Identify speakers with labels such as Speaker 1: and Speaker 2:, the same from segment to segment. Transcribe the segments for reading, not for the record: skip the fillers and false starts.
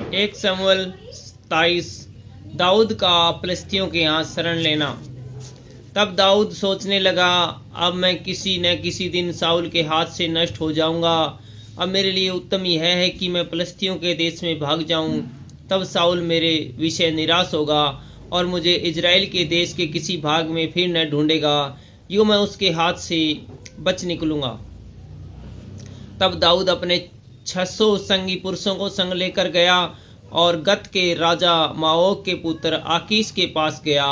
Speaker 1: एक शमूएल 27। दाऊद का फिलिस्तियों के यहाँ शरण लेना। तब दाऊद सोचने लगा, अब मैं किसी न किसी दिन साउल के हाथ से नष्ट हो जाऊंगा। अब मेरे लिए उत्तम यह है कि मैं फिलिस्तियों के देश में भाग जाऊं। तब साउल मेरे विषय निराश होगा और मुझे इजराइल के देश के किसी भाग में फिर न ढूंढेगा। यूँ मैं उसके हाथ से बच निकलूंगा। तब दाऊद अपने 600 संगी पुरुषों को संग लेकर गया और गत के राजा माओक के पुत्र आकीश के पास गया।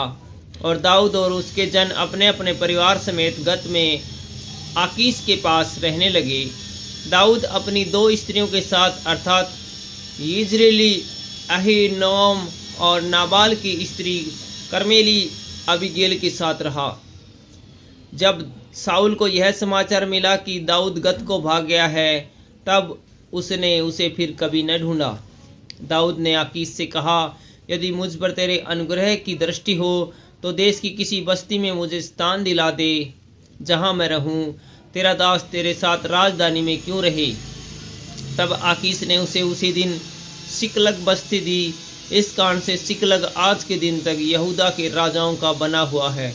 Speaker 1: और दाऊद और उसके जन अपने अपने परिवार समेत गत में आकीश के पास रहने लगे। दाऊद अपनी 2 स्त्रियों के साथ अर्थात यिज्रेली अहीनोअम और नाबाल की स्त्री कर्मेली अबीगेल के साथ रहा। जब साउल को यह समाचार मिला कि दाऊद गत को भाग गया है, तब उसने उसे फिर कभी न ढूंढा। दाऊद ने आकीश से कहा, यदि मुझ पर तेरे अनुग्रह की दृष्टि हो तो देश की किसी बस्ती में मुझे स्थान दिला दे जहां मैं रहूं। तेरा दास तेरे साथ राजधानी में क्यों रहे। तब आकीश ने उसे उसी दिन सिकलग बस्ती दी। इस कारण से सिकलग आज के दिन तक यहूदा के राजाओं का बना हुआ है।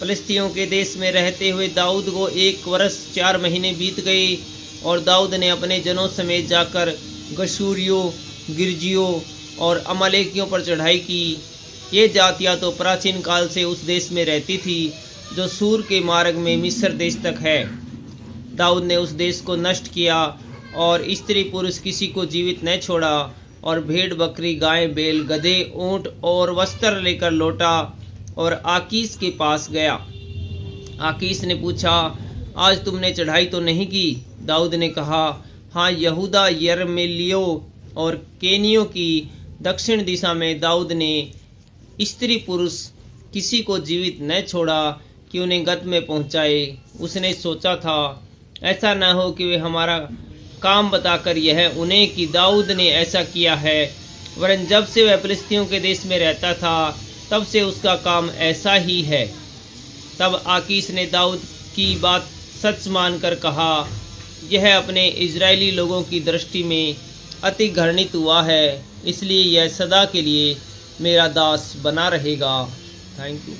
Speaker 1: फिलिस्तियों के देश में रहते हुए दाऊद को 1 वर्ष 4 महीने बीत गए और दाऊद ने अपने जनों समेत जाकर गशूरियों, गिरजियों और अमालेकियों पर चढ़ाई की। ये जातियाँ तो प्राचीन काल से उस देश में रहती थी जो सूर के मार्ग में मिस्र देश तक है। दाऊद ने उस देश को नष्ट किया और स्त्री पुरुष किसी को जीवित न छोड़ा और भेड़ बकरी गाय बैल गधे ऊंट और वस्त्र लेकर लौटा और आकीश के पास गया। आकीश ने पूछा, आज तुमने चढ़ाई तो नहीं की। दाऊद ने कहा, हाँ, यहूदा यरमेलियों और केनियों की दक्षिण दिशा में दाऊद ने स्त्री पुरुष किसी को जीवित न छोड़ा कि उन्हें गत में पहुंचाए। उसने सोचा था, ऐसा न हो कि वे हमारा काम बताकर यह उन्हें कि दाऊद ने ऐसा किया है। वरन जब से वह फिलिस्तियों के देश में रहता था तब से उसका काम ऐसा ही है। तब आकीश ने दाऊद की बात सच मानकर कहा, यह अपने इजरायली लोगों की दृष्टि में अति घृणित हुआ है, इसलिए यह सदा के लिए मेरा दास बना रहेगा। Thank you.